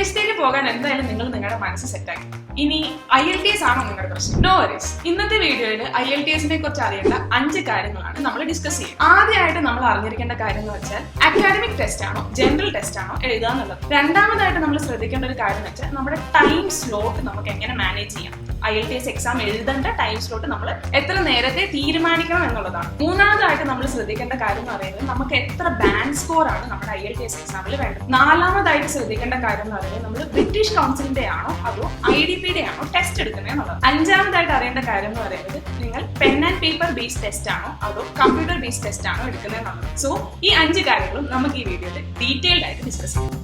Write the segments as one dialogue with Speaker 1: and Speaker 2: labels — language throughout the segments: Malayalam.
Speaker 1: വിദേശത്തേക്ക് പോകാൻ എന്തായാലും നിങ്ങൾ നിങ്ങളുടെ മനസ്സ് സെറ്റാക്കി. ഇനി IELTS ആണോ നിങ്ങളുടെ പ്രശ്നം? No worries. ഇന്നത്തെ വീഡിയോയിൽ IELTSനെ കുറിച്ച് അറിയേണ്ട 5 കാര്യങ്ങളാണ് നമ്മൾ ഡിസ്കസ് ചെയ്യുന്നത്. ആദ്യമായിട്ട് നമ്മൾ അറിഞ്ഞിരിക്കേണ്ട കാര്യം എന്ന് വെച്ചാൽ അക്കാഡമിക് ടെസ്റ്റ് ആണോ ജനറൽ ടെസ്റ്റ് ആണോ എഴുതാന്നുള്ളത്. രണ്ടാമതായിട്ട് നമ്മൾ ശ്രദ്ധിക്കേണ്ട ഒരു കാര്യം എന്ന് വെച്ചാൽ നമ്മുടെ ടൈം സ്ലോട്ട് നമുക്ക് എങ്ങനെ മാനേജ് ചെയ്യാം. IELTS എക്സാം എഴുതേണ്ട ടൈം സ്ലോട്ട് നമ്മൾ എത്ര നേരത്തെ തീരുമാനിക്കണം എന്നുള്ളതാണ്. മൂന്നാമതായിട്ട് നമ്മൾ ശ്രദ്ധിക്കേണ്ട കാര്യം എന്ന് പറയുന്നത് നമുക്ക് എത്ര ബാൻഡ് സ്കോർ ആണ് നമ്മുടെ IELTS എക്സാമിൽ വേണ്ടത്. നാലാമതായിട്ട് ശ്രദ്ധിക്കേണ്ട കാര്യം എന്ന് പറയുന്നത് നമ്മൾ ബ്രിട്ടീഷ് കൗൺസിലിന്റെ ആണോ അതോ IDPയുടെ ആണോ ടെസ്റ്റ് എടുക്കുന്നത് എന്നുള്ളത്. അഞ്ചാമതായിട്ട് അറിയേണ്ട കാര്യം എന്ന് പറയുന്നത് നിങ്ങൾ pen and paper based test ആണോ അതോ കമ്പ്യൂട്ടർ ബേസ്ഡ് ടെസ്റ്റ് ആണോ എടുക്കുന്നത് എന്നുള്ളത്. സോ ഈ 5 കാര്യങ്ങളും നമുക്ക് ഈ വീഡിയോയിൽ ഡീറ്റെയിൽഡ് ആയിട്ട് ഡിസ്കസ് ചെയ്യാം.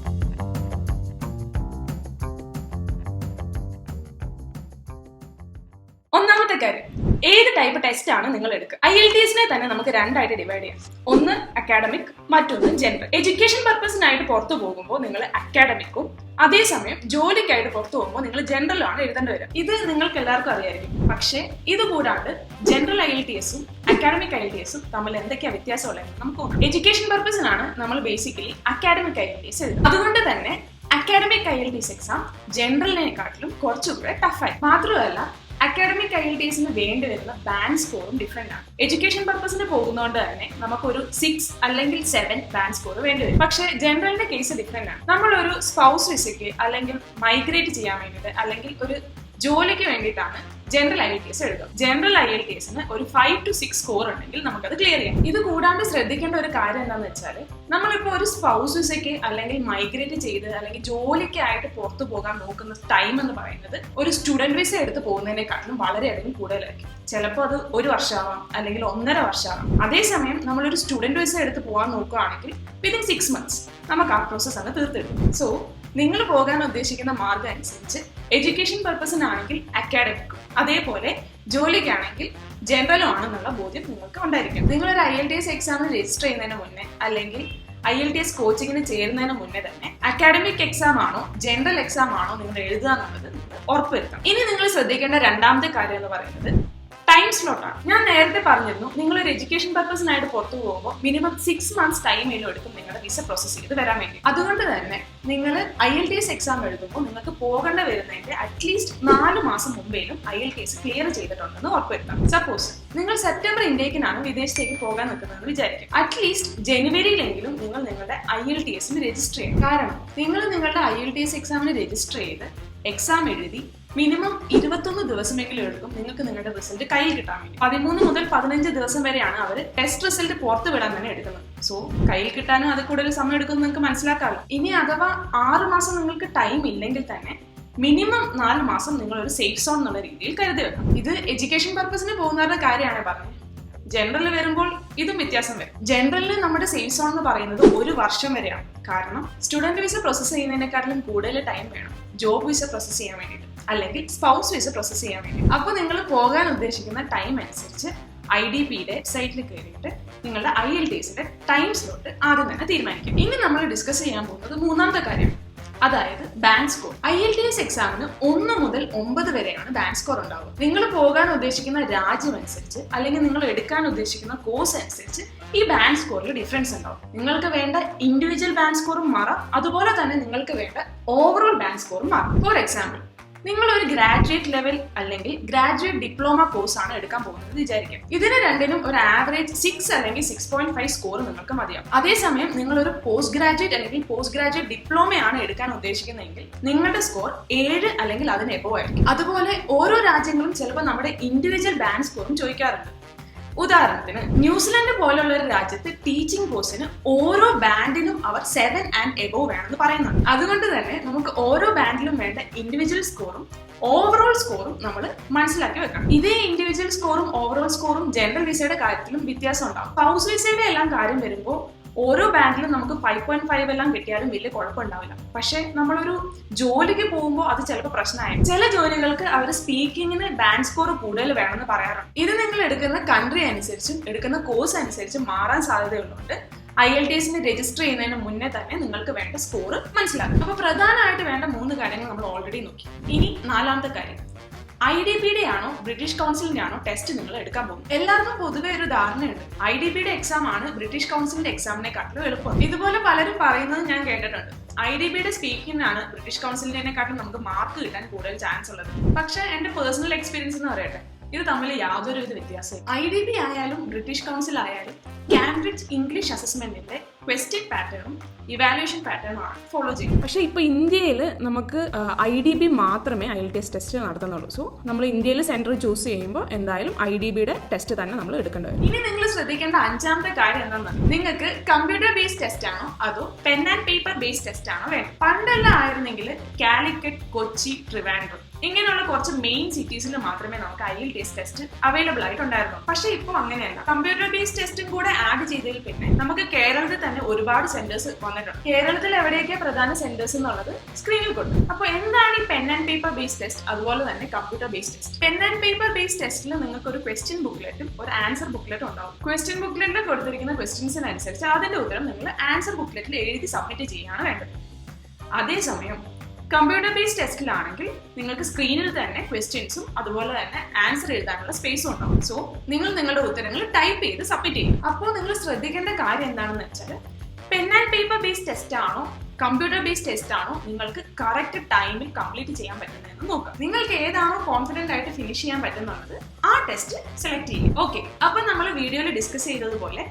Speaker 1: ഒന്നാമത്തെ കാര്യം, ഏത് ടൈപ്പ് ടെസ്റ്റ് ആണ് നിങ്ങൾ എടുക്കുക? IELTSനെ തന്നെ നമുക്ക് രണ്ടായിട്ട് ഡിവൈഡ് ചെയ്യാം. ഒന്ന് അക്കാഡമിക്, മറ്റൊന്ന് ജനറൽ. എഡ്യൂക്കേഷൻ പർപ്പസിനായിട്ട് പുറത്തു പോകുമ്പോൾ നിങ്ങൾ അക്കാഡമിക്കും, അതേസമയം ജോലിക്കായിട്ട് പുറത്തു പോകുമ്പോൾ നിങ്ങൾ ജനറലാണ് എഴുതേണ്ടി വരും. ഇത് നിങ്ങൾക്ക് എല്ലാവർക്കും അറിയായിരിക്കും. പക്ഷേ ഇത് കൂടാണ്ട് ജനറൽ IELTSും അക്കാഡമിക് IELTSും തമ്മിൽ എന്തൊക്കെയാ വ്യത്യാസമുള്ളത് നമുക്ക് നോക്കാം. എഡ്യൂക്കേഷൻ പർപ്പസിനാണ് നമ്മൾ ബേസിക്കലി അക്കാഡമിക് IELTS എഴുതുന്നത്. അതുകൊണ്ട് തന്നെ അക്കാഡമിക് IELTS എക്സാം ജനറലിനെക്കാട്ടിലും കുറച്ചുകൂടെ ടഫായി. മാത്രമല്ല അക്കാഡമിക് IELTSന് വേണ്ടി വരുന്ന ബാൻഡ് സ്കോറും ഡിഫറെന്റ് ആണ്. എഡ്യൂക്കേഷൻ പർപ്പസിന് പോകുന്നതുകൊണ്ട് തന്നെ നമുക്കൊരു 6 അല്ലെങ്കിൽ 7 ബാൻഡ് സ്കോർ വേണ്ടി വരും. പക്ഷേ ജനറലിന്റെ കേസ് ഡിഫറെന്റ് ആണ്. നമ്മളൊരു സ്പൗസ് വിസയ്ക്ക് അല്ലെങ്കിൽ മൈഗ്രേറ്റ് ചെയ്യാൻ വേണ്ടിയിട്ട് അല്ലെങ്കിൽ ഒരു ജോലിക്ക് വേണ്ടിയിട്ടാണ് ജനറൽ IELTS എഴുതും. ജനറൽ IELTSന് ഒരു 5 to 6 സ്കോർ ഉണ്ടെങ്കിൽ നമുക്കത് ക്ലിയർ ചെയ്യാം. ഇത് കൂടാണ്ട് ശ്രദ്ധിക്കേണ്ട ഒരു കാര്യം എന്താണെന്ന് വെച്ചാൽ നമ്മളിപ്പോൾ ഒരു സ്പൗസ് വിസയ്ക്ക് അല്ലെങ്കിൽ മൈഗ്രേറ്റ് ചെയ്ത് അല്ലെങ്കിൽ ജോലിക്കായിട്ട് പുറത്തു പോകാൻ നോക്കുന്ന ടൈം എന്ന് പറയുന്നത് ഒരു സ്റ്റുഡന്റ് വിസ എടുത്ത് പോകുന്നതിനെക്കാട്ടിലും വളരെയധികം കൂടുതലായിരിക്കും. ചിലപ്പോൾ അത് 1 വർഷമാവാം അല്ലെങ്കിൽ 1.5 വർഷമാവാം. അതേസമയം നമ്മളൊരു സ്റ്റുഡന്റ് വിസ എടുത്ത് പോകാൻ നോക്കുകയാണെങ്കിൽ വിതിൻ 6 months നമുക്ക് ആ പ്രോസസ് അങ്ങ് തീർത്തെടുക്കും. സോ നിങ്ങൾ പോകാൻ ഉദ്ദേശിക്കുന്ന മാർഗം അനുസരിച്ച് എഡ്യൂക്കേഷൻ പർപ്പസിനാണെങ്കിൽ അക്കാഡമിക്കും അതേപോലെ ജോലിക്കാണെങ്കിൽ ജനറലും ആണെന്നുള്ള ബോധ്യം നിങ്ങൾക്ക് ഉണ്ടായിരിക്കും. നിങ്ങളൊരു IELTS എക്സാമിന് രജിസ്റ്റർ ചെയ്യുന്നതിന് മുന്നേ അല്ലെങ്കിൽ IELTS കോച്ചിങ്ങിന് ചേരുന്നതിന് മുന്നേ തന്നെ അക്കാഡമിക് എക്സാം ആണോ ജനറൽ എക്സാം ആണോ നിങ്ങൾ എഴുതുക എന്നുള്ളത് നിങ്ങൾ ഉറപ്പുവരുത്തണം. ഇനി നിങ്ങൾ ശ്രദ്ധിക്കേണ്ട രണ്ടാമത്തെ കാര്യം എന്ന് പറയുന്നത് ടൈം സ്ലോട്ടാണ്. ഞാൻ നേരത്തെ പറഞ്ഞിരുന്നു നിങ്ങളൊരു എഡ്യൂക്കേഷൻ പർപ്പസിനായിട്ട് പുറത്തു പോകുമ്പോൾ മിനിമം 6 months ടൈമേലും എടുക്കും നിങ്ങളുടെ വിസ പ്രോസസ് ചെയ്ത് വരാൻ വേണ്ടി. അതുകൊണ്ട് തന്നെ നിങ്ങൾ IELTS എക്സാം എഴുതുമ്പോൾ നിങ്ങൾക്ക് പോകേണ്ട വരുന്നതിന്റെ അറ്റ്ലീസ്റ്റ് 4 മാസം മുമ്പേലും IELTS ക്ലിയർ ചെയ്തിട്ടുണ്ടെന്ന് ഉറപ്പുവരുത്താം. സപ്പോസ് നിങ്ങൾ സെപ്റ്റംബർ ഇൻടേക്കിനാണ് വിദേശത്തേക്ക് പോകാൻ നിൽക്കുന്നതെന്ന് വിചാരിക്കും. അറ്റ്ലീസ്റ്റ് ജനുവരിയിലെങ്കിലും നിങ്ങൾ നിങ്ങളുടെ IELTSന് രജിസ്റ്റർ ചെയ്യണം. കാരണം നിങ്ങൾ നിങ്ങളുടെ IELTS എക്സാമിന് രജിസ്റ്റർ ചെയ്ത് എക്സാം എഴുതി മിനിമം 21 ദിവസമെങ്കിലും എടുക്കും നിങ്ങൾക്ക് നിങ്ങളുടെ റിസൾട്ട് കയ്യിൽ കിട്ടാൻ വേണ്ടി. 13 മുതൽ 15 ദിവസം വരെയാണ് അവർ ടെസ്റ്റ് റിസൾട്ട് പുറത്തു വിടാൻ തന്നെ എടുക്കുന്നത്. സോ കയ്യിൽ കിട്ടാനും അത് കൂടുതൽ സമയം എടുക്കും നിങ്ങൾക്ക് മനസ്സിലാക്കാമല്ലോ. ഇനി അഥവാ 6 മാസം നിങ്ങൾക്ക് ടൈം ഇല്ലെങ്കിൽ തന്നെ മിനിമം 4 മാസം നിങ്ങൾ ഒരു സേഫ് സോൺ എന്നുള്ള രീതിയിൽ കരുതി വെക്കണം. ഇത് എഡ്യൂക്കേഷൻ പർപ്പസിന് പോകുന്നവരുടെ കാര്യമാണ് പറഞ്ഞത്. ജനറൽ വരുമ്പോൾ ഇതും വ്യത്യാസം വരും. ജനറലിൽ നമ്മുടെ സേഫ് സോൺ എന്ന് പറയുന്നത് 1 വർഷം വരെയാണ്. കാരണം സ്റ്റുഡന്റ് വിസ പ്രോസസ് ചെയ്യുന്നതിനെക്കാട്ടിലും കൂടുതൽ ടൈം വേണം ജോബ് വിസ പ്രോസസ് ചെയ്യാൻ വേണ്ടിയിട്ട് അല്ലെങ്കിൽ സ്പൗസ് വിസ പ്രോസസ് ചെയ്യാൻ വേണ്ടി. അപ്പോൾ നിങ്ങൾ പോകാൻ ഉദ്ദേശിക്കുന്ന ടൈം അനുസരിച്ച് IDPയുടെ സൈറ്റിൽ കയറിയിട്ട് നിങ്ങളുടെ IELTSന്റെ ടൈം സ്ലോട്ട് ആദ്യം തന്നെ തീരുമാനിക്കും. ഇനി നമ്മൾ ഡിസ്കസ് ചെയ്യാൻ പോകുന്നത് മൂന്നാമത്തെ കാര്യം, അതായത് ബാൻഡ് സ്കോർ. IELTS എക്സാമിന് 1 മുതൽ 9 വരെയാണ് ബാൻഡ് സ്കോർ ഉണ്ടാവുക. നിങ്ങൾ പോകാൻ ഉദ്ദേശിക്കുന്ന രാജ്യം അനുസരിച്ച് അല്ലെങ്കിൽ നിങ്ങൾ എടുക്കാൻ ഉദ്ദേശിക്കുന്ന കോഴ്സ് അനുസരിച്ച് ഈ ബാൻഡ് സ്കോറിൽ ഡിഫറൻസ് ഉണ്ടാവും. നിങ്ങൾക്ക് വേണ്ട ഇൻഡിവിജ്വൽ ബാൻഡ് സ്കോറും മാറാം, അതുപോലെ തന്നെ നിങ്ങൾക്ക് വേണ്ട ഓവറോൾ ബാൻഡ് സ്കോറും മാറും. ഫോർ എക്സാമ്പിൾ നിങ്ങൾ ഒരു ഗ്രാജുവേറ്റ് ലെവൽ അല്ലെങ്കിൽ ഗ്രാജുവേറ്റ് ഡിപ്ലോമ കോഴ്സ് ആണ് എടുക്കാൻ പോകുന്നത് വിചാരിക്കും. ഇതിന് രണ്ടിനും ഒരു ആവറേജ് 6 അല്ലെങ്കിൽ 6.5 സ്കോർ നിങ്ങൾക്ക് മതിയാവും. അതേസമയം നിങ്ങൾ ഒരു പോസ്റ്റ് ഗ്രാജുവേറ്റ് അല്ലെങ്കിൽ പോസ്റ്റ് ഗ്രാജുവേറ്റ് ഡിപ്ലോമയാണ് എടുക്കാൻ ഉദ്ദേശിക്കുന്നതെങ്കിൽ നിങ്ങളുടെ സ്കോർ 7 അല്ലെങ്കിൽ അതിന് എബോവ് ആയിരിക്കും. അതുപോലെ ഓരോ രാജ്യങ്ങളും ചിലപ്പോൾ നമ്മുടെ ഇൻഡിവിജ്വൽ ബാൻഡ് സ്കോറും ചോദിക്കാറുണ്ട്. ഉദാഹരണത്തിന് ന്യൂസിലൻഡ് പോലുള്ള ഒരു രാജ്യത്ത് ടീച്ചിങ് കോഴ്സിന് ഓരോ ബാൻഡിനും അവർ 7 and above വേണമെന്ന് പറയുന്നുണ്ട്. അതുകൊണ്ട് തന്നെ നമുക്ക് ഓരോ ബാൻഡിലും വേണ്ട ഇൻഡിവിജ്വൽ സ്കോറും ഓവറോൾ സ്കോറും നമ്മൾ മനസ്സിലാക്കി വെക്കണം. ഇതേ ഇൻഡിവിജ്വൽ സ്കോറും ഓവറോൾ സ്കോറും ജനറൽ വിസയുടെ കാര്യത്തിലും വ്യത്യാസം ഉണ്ടാവും. സ്പൗസ് വിസയുടെ എല്ലാം കാര്യം വരുമ്പോൾ ഓരോ ബാൻഡിലും നമുക്ക് 5.5 എല്ലാം കിട്ടിയാലും വലിയ കുഴപ്പമുണ്ടാവില്ല. പക്ഷെ നമ്മളൊരു ജോലിക്ക് പോകുമ്പോൾ അത് ചിലപ്പോൾ പ്രശ്നമായി. ചില ജോലികൾക്ക് അവർ സ്പീക്കിങ്ങിന് ബാൻഡ് സ്കോർ കൂടുതൽ വേണമെന്ന് പറയാറുണ്ട്. ഇത് നിങ്ങൾ എടുക്കുന്ന കൺട്രി അനുസരിച്ചും എടുക്കുന്ന കോഴ്സ് അനുസരിച്ചും മാറാൻ സാധ്യതയുള്ളതുകൊണ്ട് IELTSന് രജിസ്റ്റർ ചെയ്യുന്നതിന് മുന്നേ തന്നെ നിങ്ങൾക്ക് വേണ്ട സ്കോർ മനസ്സിലാക്കും. അപ്പൊ പ്രധാനമായിട്ട് വേണ്ട 3 കാര്യങ്ങൾ നമ്മൾ ഓൾറെഡി നോക്കി. ഇനി 4ാമത്തെ കാര്യം, IDBയുടെ ആണോ ബ്രിട്ടീഷ് കൗൺസിലിന്റെ ആണോ ടെസ്റ്റ് നിങ്ങൾ എടുക്കാൻ പോകും. എല്ലാവർക്കും പൊതുവെ ഒരു ധാരണയുണ്ട്, IDBയുടെ എക്സാം ആണ് ബ്രിട്ടീഷ് കൗൺസിലിന്റെ എക്സാമിനെക്കാട്ടിലും എളുപ്പം. ഇതുപോലെ പലരും പറയുന്നത് ഞാൻ കേട്ടിട്ടുണ്ട്. IDBയുടെ സ്പീക്കിങ്ങിനാണ് ബ്രിട്ടീഷ് കൗൺസിലിനെക്കാട്ടും നമുക്ക് മാർക്ക് കിട്ടാൻ കൂടുതൽ ചാൻസ് ഉള്ളത്. പക്ഷെ എന്റെ പേഴ്സണൽ എക്സ്പീരിയൻസ് എന്ന് പറയട്ടെ, ഇത് തമ്മിൽ യാതൊരുവിധ വ്യത്യാസവും. IDB ആയാലും ബ്രിട്ടീഷ് കൗൺസിൽ ആയാലും കാംബ്രിഡ്ജ് ഇംഗ്ലീഷ് അസസ്മെന്റിന്റെ ക്വസ്റ്റ്യൻ പാറ്റേണും ഇവാലുവേഷൻ പാറ്റേണും ആണ് ഫോളോ ചെയ്യുന്നത്. പക്ഷേ ഇപ്പോൾ ഇന്ത്യയിൽ നമുക്ക് IDB മാത്രമേ IELTS ടെസ്റ്റ് നടത്തുന്നുള്ളൂ. സോ നമ്മൾ ഇന്ത്യയിൽ സെന്റർ ചൂസ് ചെയ്യുമ്പോൾ എന്തായാലും IDBയുടെ ടെസ്റ്റ് തന്നെ നമ്മൾ എടുക്കേണ്ടി വരും. ഇനി നിങ്ങൾ ശ്രദ്ധിക്കേണ്ട അഞ്ചാമത്തെ കാര്യം എന്താണെന്ന്, നിങ്ങൾക്ക് കമ്പ്യൂട്ടർ ബേസ്ഡ് ടെസ്റ്റ് ആണോ അതോ pen and paper based test ആണോ വേണം. പണ്ടെല്ലാം ആയിരുന്നെങ്കിൽ കാലിക്കറ്റ്, കൊച്ചി, ട്രിവാൻഡ്രം ഇങ്ങനെയുള്ള കുറച്ച് മെയിൻ സിറ്റീസിൽ മാത്രമേ നമുക്ക് IELTS ടെസ്റ്റ് അവൈലബിൾ ആയിട്ടുണ്ടായിരുന്നു. പക്ഷേ ഇപ്പോൾ അങ്ങനെയല്ല. കമ്പ്യൂട്ടർ ബേസ്ഡ് ടെസ്റ്റും കൂടെ ആഡ് ചെയ്തതിൽ പിന്നെ നമുക്ക് കേരളത്തിൽ തന്നെ ഒരുപാട് സെന്റേഴ്സ് വന്നിട്ടുണ്ട്. കേരളത്തിൽ എവിടെയൊക്കെ പ്രധാന സെന്റേഴ്സ് എന്നുള്ളത് സ്ക്രീനിൽ കൊടുക്കും. അപ്പോൾ എന്താണ് ഈ pen and paper based test, അതുപോലെ തന്നെ computer based test? Pen and paper based ടെസ്റ്റിൽ നിങ്ങൾക്ക് ഒരു ക്വസ്റ്റ്യൻ ബുക്ക്ലെറ്റും ഒരു ആൻസർ ബുക്ക്ലെറ്റും ഉണ്ടാവും. ക്വസ്റ്റ്യൻ ബുക്ക്ലെറ്റിൽ കൊടുത്തിരിക്കുന്ന ക്വസ്റ്റ്യൻസിനനുസരിച്ച് അതിന്റെ ഉത്തരം നിങ്ങൾ ആൻസർ ബുക്ക്ലെറ്റിൽ എഴുതി സബ്മിറ്റ് ചെയ്യുകയാണ് വേണ്ടത്. അതേസമയം കമ്പ്യൂട്ടർ ബേസ്ഡ് ടെസ്റ്റിലാണെങ്കിൽ നിങ്ങൾക്ക് സ്ക്രീനിൽ തന്നെ ക്വസ്റ്റ്യൻസും അതുപോലെ തന്നെ ആൻസർ എഴുതാനുള്ള സ്പേസും ഉണ്ടാവും. സോ നിങ്ങൾ നിങ്ങളുടെ ഉത്തരങ്ങൾ ടൈപ്പ് ചെയ്ത് സബ്മിറ്റ് ചെയ്യും. അപ്പോൾ നിങ്ങൾ ശ്രദ്ധിക്കേണ്ട കാര്യം എന്താണെന്ന് വെച്ചാൽ, pen and paper based test ആണോ കമ്പ്യൂട്ടർ ബേസ്ഡ് ടെസ്റ്റ് ആണോ നിങ്ങൾക്ക് കറക്റ്റ് ടൈമിൽ കംപ്ലീറ്റ് ചെയ്യാൻ പറ്റുന്നതെന്ന് നോക്കാം. നിങ്ങൾക്ക് ഏതാണോ കോൺഫിഡന്റ് ആയിട്ട് ഫിനിഷ് ചെയ്യാൻ പറ്റുന്നത് ആ ടെസ്റ്റ് സെലക്ട് ചെയ്യും. ഓക്കെ, അപ്പൊ നമ്മൾ വീഡിയോയിൽ ഡിസ്കസ് ചെയ്തതുപോലെ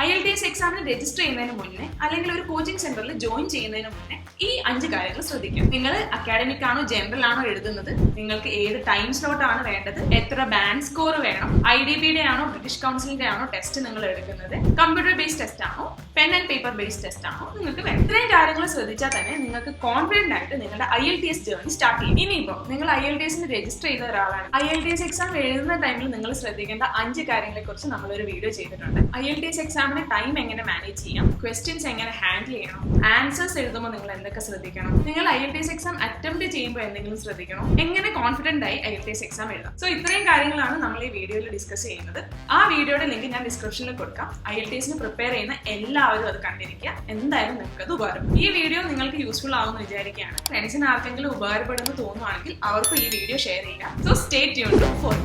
Speaker 1: IELTS എക്സാമിന് രജിസ്റ്റർ ചെയ്യുന്നതിന് മുന്നേ അല്ലെങ്കിൽ ഒരു കോച്ചിങ് സെന്ററിൽ ജോയിൻ ചെയ്യുന്നതിന് മുന്നേ ഈ 5 കാര്യങ്ങൾ ശ്രദ്ധിക്കാം. നിങ്ങൾ അക്കാഡമിക് ആണോ ജനറൽ ആണോ എഴുതുന്നത്, നിങ്ങൾക്ക് ഏത് ടൈം സ്ലോട്ട് ആണ് വേണ്ടത്, എത്ര ബാൻഡ് സ്കോർ വേണം, IDBയുടെ ആണോ ബ്രിട്ടീഷ് കൗൺസിലിന്റെ ആണോ ടെസ്റ്റ് നിങ്ങൾ എടുക്കുന്നത്, കമ്പ്യൂട്ടർ ബേസ്ഡ് ടെസ്റ്റ് ആണോ pen and paper based test ആണോ നിങ്ങൾക്ക് വേണം. ഇത്രയും കാര്യങ്ങൾ ശ്രദ്ധിച്ചാൽ തന്നെ നിങ്ങൾക്ക് കോൺഫിഡന്റ് ആയിട്ട് നിങ്ങളുടെ IELTS ജേർണി സ്റ്റാർട്ട് ചെയ്യും. ഇനിയിപ്പോൾ നിങ്ങൾ IELTSന് രജിസ്റ്റർ ചെയ്ത ഒരാളാണ്, IELTS എക്സാം എഴുതുന്ന ടൈമിൽ നിങ്ങൾ ശ്രദ്ധിക്കേണ്ട 5 കാര്യങ്ങളെ കുറിച്ച് നമ്മളൊരു വീഡിയോ ചെയ്തിട്ടുണ്ട്. IELTS എക്സാമിന് ടൈം എങ്ങനെ മാനേജ് ചെയ്യാം, ക്വസ്റ്റ്യൻസ് എങ്ങനെ ഹാൻഡിൽ ചെയ്യണം, ആൻസേഴ്സ് എഴുതുമ്പോൾ നിങ്ങൾ എന്തൊക്കെ ശ്രദ്ധിക്കണം, നിങ്ങൾ IELTS എക്സാം അറ്റംപ്റ്റ് ചെയ്യുമ്പോൾ എന്തെങ്കിലും ശ്രദ്ധിക്കണം, എങ്ങനെ കോൺഫിഡന്റ് ആയി IELTS എക്സാം എഴുതാം. സോ ഇത്രയും കാര്യങ്ങളാണ് നമ്മൾ ഈ വീഡിയോയിൽ ഡിസ്കസ് ചെയ്യുന്നത്. ആ വീഡിയോയുടെ ലിങ്ക് ഞാൻ ഡിസ്ക്രിപ്ഷനിൽ കൊടുക്കാം. IELTSന് പ്രിപ്പയർ ചെയ്യുന്ന എല്ലാവരും അത് കണ്ടിരിക്കുക. എന്തായാലും നിങ്ങൾക്ക് അത് ഉപകാരപ്പെടും. ഈ വീഡിയോ നിങ്ങൾക്ക് യൂസ്ഫുൾ ആവുമെന്ന് വിചാരിക്കുകയാണ്. ഫ്രണ്ട്സിന് ആർക്കെങ്കിലും ഉപകാരപ്പെടുമെന്ന് തോന്നുവാണെങ്കിൽ അവർക്ക് ഈ വീഡിയോ ഷെയർ ചെയ്യുക. So stay tuned four